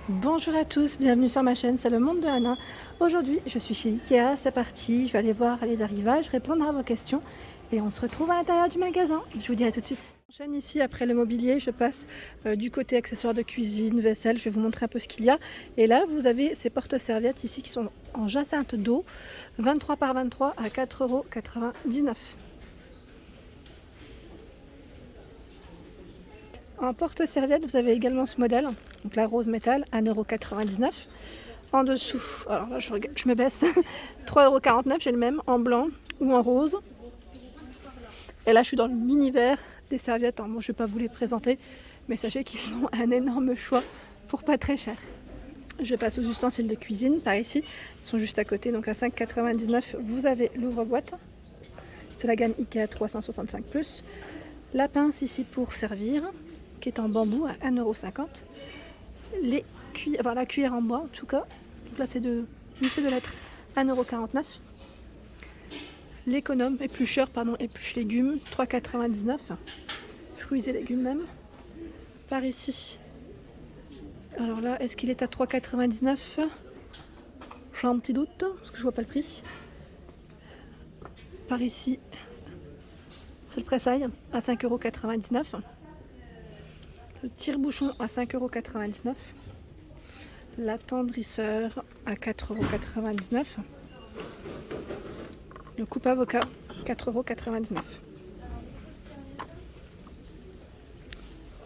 Bonjour à tous, bienvenue sur ma chaîne, c'est le monde de Anna. Aujourd'hui, je suis chez Ikea, c'est parti, je vais aller voir les arrivages, répondre à vos questions et on se retrouve à l'intérieur du magasin. Je vous dis à tout de suite. J'enchaîne ici après le mobilier, je passe du côté accessoires de cuisine, vaisselle, je vais vous montrer un peu ce qu'il y a. Et là, vous avez ces porte-serviettes ici qui sont en jacinthe d'eau, 23 par 23 à 4,99 €. En porte-serviette, vous avez également ce modèle, donc la rose métal, 1,99 €. En dessous, alors là je me baisse, 3,49 €, j'ai le même en blanc ou en rose. Et là je suis dans l'univers des serviettes, moi je ne vais pas vous les présenter, mais sachez qu'ils ont un énorme choix pour pas très cher. Je passe aux ustensiles de cuisine, par ici, ils sont juste à côté, donc à 5,99 € vous avez l'ouvre-boîte. C'est la gamme Ikea 365+. La pince ici pour servir, qui est en bambou à 1,50 €. La cuillère en bois en tout cas, donc là c'est de lettres, 1,49 €. L'économe, éplucheur, épluche légumes, 3,99 €. Fruits et légumes même. Par ici, alors là, est-ce qu'il est à 3,99 €? J'ai un petit doute, parce que je vois pas le prix. Par ici, c'est le pressail à 5,99 €. Le tire-bouchon à 5,99 €. La tendrisseur à 4,99 €. Le coupe-avocat, 4,99 €.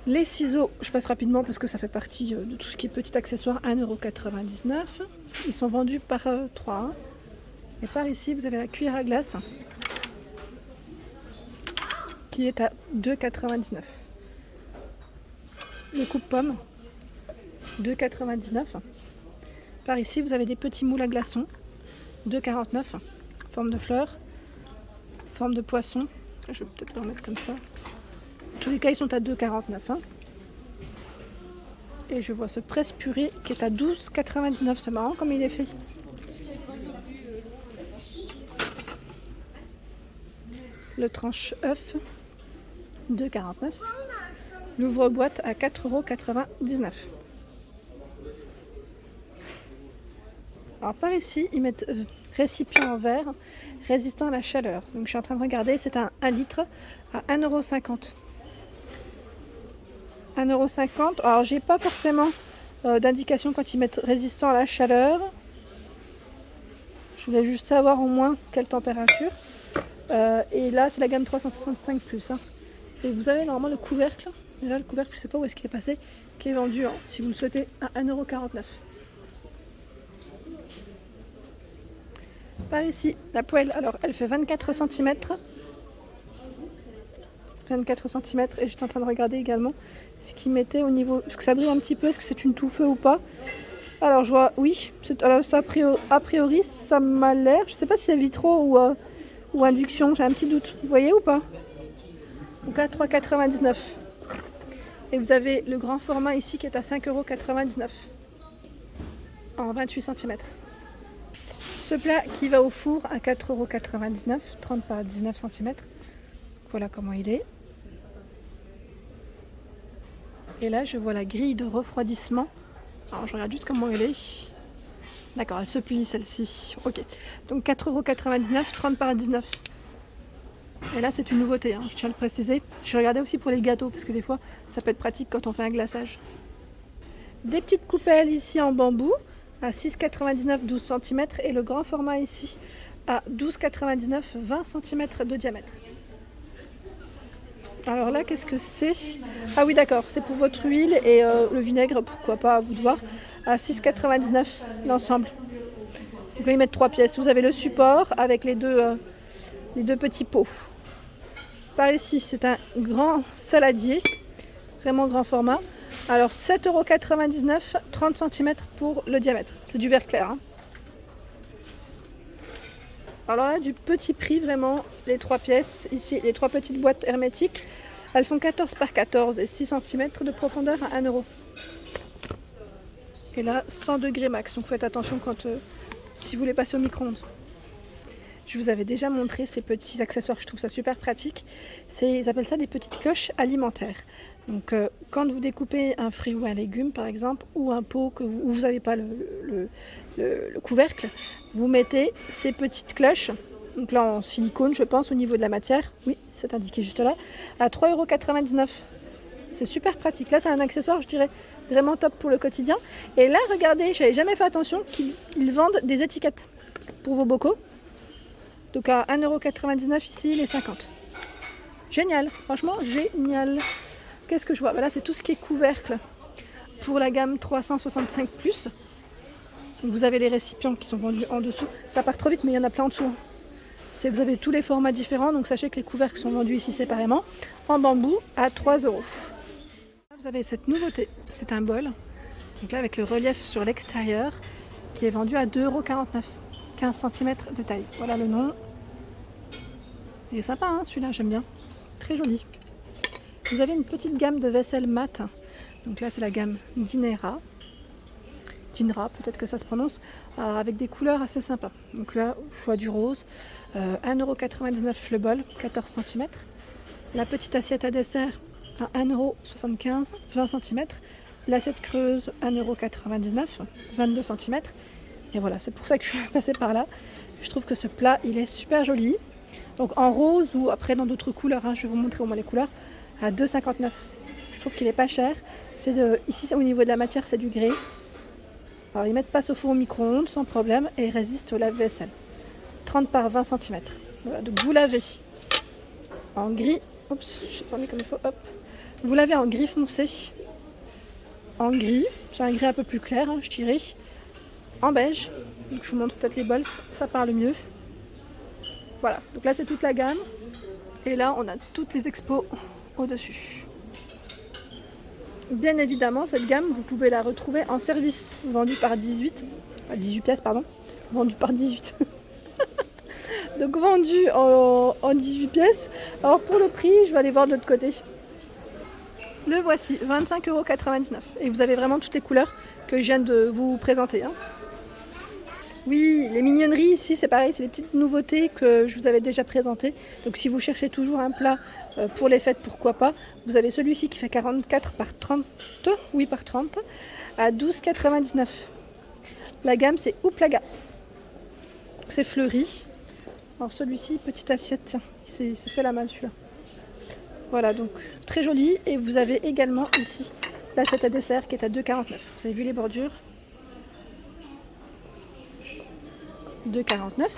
Les ciseaux, je passe rapidement parce que ça fait partie de tout ce qui est petit accessoire, 1,99 €. Ils sont vendus par 3. Et par ici, vous avez la cuillère à glace qui est à 2,99 €. Le coupe-pomme, 2,99 €. Par ici, vous avez des petits moules à glaçons, 2,49 €. Forme de fleur, forme de poisson. Je vais peut-être le remettre comme ça. En tous les cas, ils sont à 2,49 €. Et je vois ce presse-purée qui est à 12,99 €. C'est marrant comme il est fait. Le tranche œuf, 2,49 €. L'ouvre-boîte à 4,99 €. Alors par ici, ils mettent récipient en verre résistant à la chaleur. Donc je suis en train de regarder, c'est un 1 litre à 1,50 €. 1,50 €. Alors j'ai pas forcément d'indication quand ils mettent résistant à la chaleur. Je voulais juste savoir au moins quelle température. Et là c'est la gamme 365+. Et vous avez normalement le couvercle. Et là le couvercle, je sais pas où est-ce qu'il est passé, qui est vendu, si vous le souhaitez, à 1,49 €. Par ici, la poêle, alors elle fait 24 cm. 24 cm, et j'étais en train de regarder également ce qu'ils mettaient au niveau. Est-ce que ça brille un petit peu? Est-ce que c'est une touffe ou pas? Alors je vois, oui, alors ça, a priori ça m'a l'air. Je sais pas si c'est vitro ou induction, j'ai un petit doute. Vous voyez ou pas? Donc là 3,99 €. Et vous avez le grand format ici qui est à 5,99 € en 28 cm. Ce plat qui va au four à 4,99 €, 30 par 19 cm. Voilà comment il est. Et là, je vois la grille de refroidissement. Alors, je regarde juste comment elle est. D'accord, elle se plie celle-ci. Ok. Donc 4,99 €, 30 par 19. Et là, c'est une nouveauté, je tiens à le préciser. Je regardais aussi pour les gâteaux, parce que des fois, ça peut être pratique quand on fait un glaçage. Des petites coupelles ici en bambou à 6,99 €, 12 cm. Et le grand format ici à 12,99 €, 20 cm de diamètre. Alors là, qu'est-ce que c'est? Ah oui, d'accord, c'est pour votre huile et le vinaigre, pourquoi pas, à vous de voir. À 6,99 € l'ensemble. Donc là, ils mettent 3 pièces. Vous avez le support avec les deux petits pots. Par ici, c'est un grand saladier, vraiment grand format. Alors 7,99 €, 30 cm pour le diamètre. C'est du verre clair. Alors là, du petit prix, vraiment, les 3 pièces, ici, les 3 petites boîtes hermétiques, elles font 14 par 14 et 6 cm de profondeur à 1 €. Et là, 100 degrés max, donc faites attention si vous les passez au micro-ondes. Je vous avais déjà montré ces petits accessoires, je trouve ça super pratique. Ils appellent ça des petites cloches alimentaires. Donc quand vous découpez un fruit ou un légume par exemple, ou un pot où vous n'avez pas le couvercle, vous mettez ces petites cloches, donc là en silicone je pense au niveau de la matière, oui c'est indiqué juste là, à 3,99 €. C'est super pratique, là c'est un accessoire je dirais vraiment top pour le quotidien. Et là regardez, j'avais jamais fait attention qu'ils vendent des étiquettes pour vos bocaux. Donc à 1,99 € ici les 50. Génial, franchement génial. Qu'est-ce que je vois? Là c'est tout ce qui est couvercle pour la gamme 365+. Donc, vous avez les récipients qui sont vendus en dessous. Ça part trop vite mais il y en a plein en dessous. Vous avez tous les formats différents, donc sachez que les couvercles sont vendus ici séparément en bambou à 3 €. Vous avez cette nouveauté, c'est un bol, donc là avec le relief sur l'extérieur qui est vendu à 2,49 €, 15 cm de taille. Voilà le nom. Il est sympa hein, celui-là, j'aime bien, très joli. Vous avez une petite gamme de vaisselle mat, donc là c'est la gamme Dinera peut-être que ça se prononce, avec des couleurs assez sympas. Donc là, choix du rose, 1,99 € le bol, 14 cm. La petite assiette à dessert à 1,75 €, 20 cm. L'assiette creuse 1,99 €, 22 cm. Et voilà, c'est pour ça que je suis passée par là. Je trouve que ce plat, il est super joli. Donc en rose ou après dans d'autres couleurs, hein, je vais vous montrer au moins les couleurs, à 2,59 €. Je trouve qu'il est pas cher. Ici, au niveau de la matière, c'est du grès. Alors ils mettent passe au four au micro-ondes sans problème et ils résistent au lave-vaisselle. 30 par 20 cm. Voilà, donc vous lavez en gris. Oups, je sais pas mis comme il faut. Hop. Vous lavez en gris foncé. En gris. C'est un gris un peu plus clair, hein, je dirais. En beige. Donc je vous montre peut-être les bols, ça parle mieux. Voilà, donc là c'est toute la gamme. Et là on a toutes les expos au-dessus. Bien évidemment, cette gamme, vous pouvez la retrouver en service, vendue par 18 pièces, pardon, vendue par 18. Donc vendue en 18 pièces. Alors pour le prix, je vais aller voir de l'autre côté. Le voici, 25,99 €. Et vous avez vraiment toutes les couleurs que je viens de vous présenter. Hein. Oui, les mignonneries ici, c'est pareil, c'est les petites nouveautés que je vous avais déjà présentées. Donc si vous cherchez toujours un plat pour les fêtes, pourquoi pas. Vous avez celui-ci qui fait 44 par 30, oui par 30, à 12,99 €. La gamme c'est Houplaga. C'est fleuri. Alors celui-ci, petite assiette, tiens, il s'est fait la main celui-là. Voilà, donc très joli. Et vous avez également ici l'assiette à dessert qui est à 2,49 €. Vous avez vu les bordures, 2,49 €.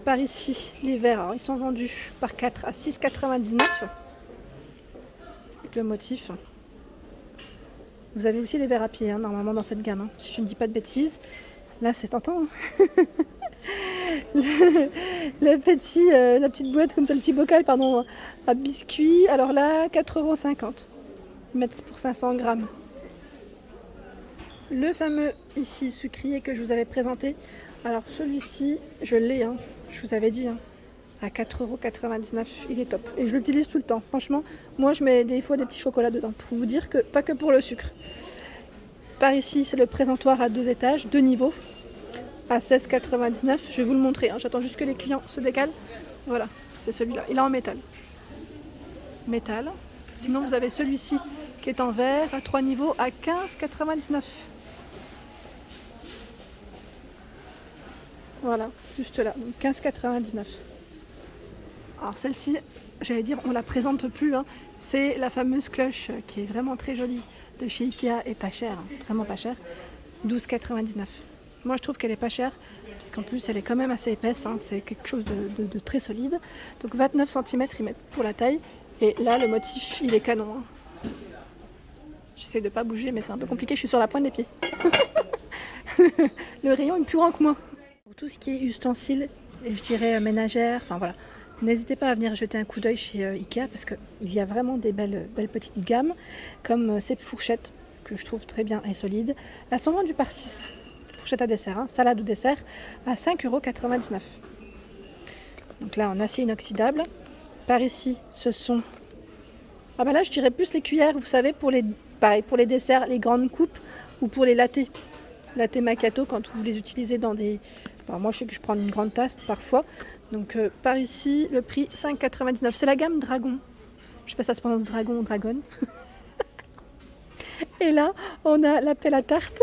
Par ici, les verres, alors, ils sont vendus par 4 à 6,99 €. Avec le motif. Vous avez aussi les verres à pied, hein, normalement dans cette gamme, hein, si je ne dis pas de bêtises. Là, c'est tentant. Hein. La petite boîte, comme ça, le petit bocal, pardon, à biscuits. Alors là, 4,50 €. Mettre pour 500 grammes. Le fameux ici sucrier que je vous avais présenté. Alors celui-ci, je l'ai, hein, je vous avais dit, hein, à 4,99 €, il est top. Et je l'utilise tout le temps. Franchement, moi je mets des fois des petits chocolats dedans. Pour vous dire que pas que pour le sucre. Par ici, c'est le présentoir à 2 étages, 2 niveaux, à 16,99 €. Je vais vous le montrer, hein. J'attends juste que les clients se décalent. Voilà, c'est celui-là. Il est en métal. Métal. Sinon, vous avez celui-ci qui est en verre, à 3 niveaux, à 15,99 €. Voilà, juste là, donc 15,99 €. Alors celle-ci, j'allais dire, on la présente plus, hein. C'est la fameuse cloche qui est vraiment très jolie de chez Ikea et pas chère, hein, vraiment pas chère, 12,99 €. Moi je trouve qu'elle est pas chère, puisqu'en plus elle est quand même assez épaisse, hein. C'est quelque chose de très solide. Donc 29 cm ils mettent pour la taille, et là le motif il est canon. Hein. J'essaie de pas bouger mais c'est un peu compliqué, je suis sur la pointe des pieds. Le rayon est plus grand que moi. Pour tout ce qui est ustensiles, et je dirais ménagères, enfin voilà, n'hésitez pas à venir jeter un coup d'œil chez Ikea parce qu'il y a vraiment des belles petites gammes, comme ces fourchettes que je trouve très bien et solides. Elles sont vendues par 6, fourchettes à dessert, hein, salade ou dessert, à 5,99 €. Donc là en acier inoxydable. Par ici, ce sont... Ah bah là je dirais plus les cuillères, vous savez, pour les desserts, les grandes coupes ou pour les lattés. Latte macchiato quand vous les utilisez dans des... Alors moi je sais que je prends une grande tasse parfois. Donc par ici, le prix 5,99 €. C'est la gamme Dragon. Je sais pas si ça se prononce Dragon ou Dragon. Et là, on a la pelle à tarte,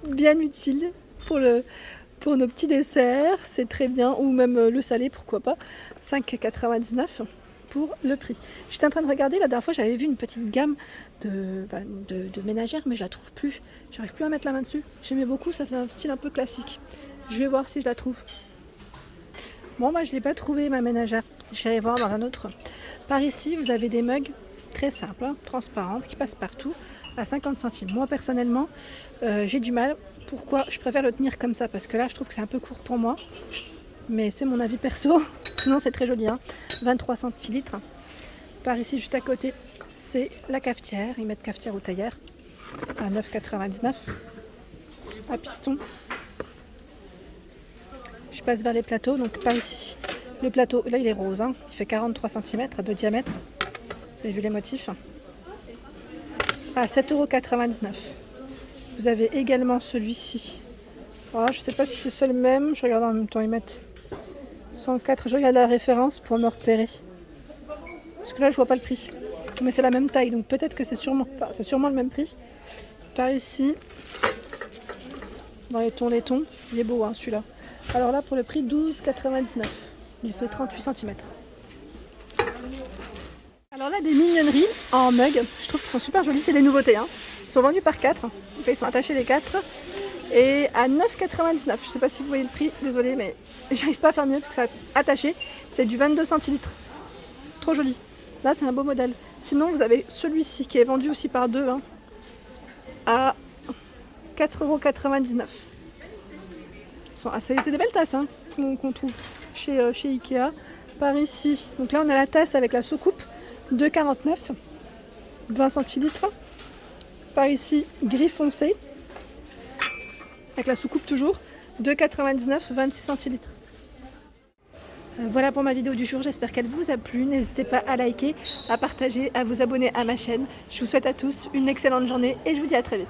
bien utile pour nos petits desserts, c'est très bien, ou même le salé, pourquoi pas. 5,99 pour le prix. J'étais en train de regarder, la dernière fois j'avais vu une petite gamme de ménagères, mais je la trouve plus. J'arrive plus à mettre la main dessus. J'aimais beaucoup, ça faisait un style un peu classique. Je vais voir si je la trouve. Bon, moi je l'ai pas trouvé ma ménagère. J'irai voir dans un autre. Par ici, vous avez des mugs très simples, hein, transparents, qui passent partout à 50 centimes. Moi personnellement, j'ai du mal. Pourquoi je préfère le tenir comme ça? Parce que là, je trouve que c'est un peu court pour moi. Mais c'est mon avis perso. Sinon, c'est très joli, hein. 23 centilitres. Par ici, juste à côté, c'est la cafetière. Ils mettent cafetière ou théière à 9,99 à piston. Je passe vers les plateaux. Donc par ici, le plateau, là il est rose, hein. Il fait 43 cm de diamètre. Vous avez vu les motifs? À 7,99 €. Vous avez également celui-ci. Oh, je ne sais pas si c'est le même. Je regarde en même temps. Ils mettent 104. Je regarde la référence pour me repérer. Parce que là, je vois pas le prix. Mais c'est la même taille. Donc peut-être que c'est sûrement le même prix. Par ici, dans les tons. Il est beau, hein, celui-là. Alors là, pour le prix, 12,99 €. Il fait 38 cm. Alors là, des mignonneries en mug. Je trouve qu'ils sont super jolis. C'est des nouveautés, hein. Ils sont vendus par 4. Donc là, ils sont attachés les 4. Et à 9,99 €. Je sais pas si vous voyez le prix. Désolée, mais j'arrive pas à faire mieux parce que ça a attaché. C'est du 22 centilitres. Trop joli. Là, c'est un beau modèle. Sinon, vous avez celui-ci qui est vendu aussi par 2, hein, à 4,99 €. C'est des belles tasses, hein, qu'on trouve chez Ikea. Par ici, donc là on a la tasse avec la soucoupe, 2,49 €, 20 centilitres. Par ici, gris foncé, avec la soucoupe toujours, 2,99 €, 26 centilitres. Voilà pour ma vidéo du jour, j'espère qu'elle vous a plu. N'hésitez pas à liker, à partager, à vous abonner à ma chaîne. Je vous souhaite à tous une excellente journée et je vous dis à très vite.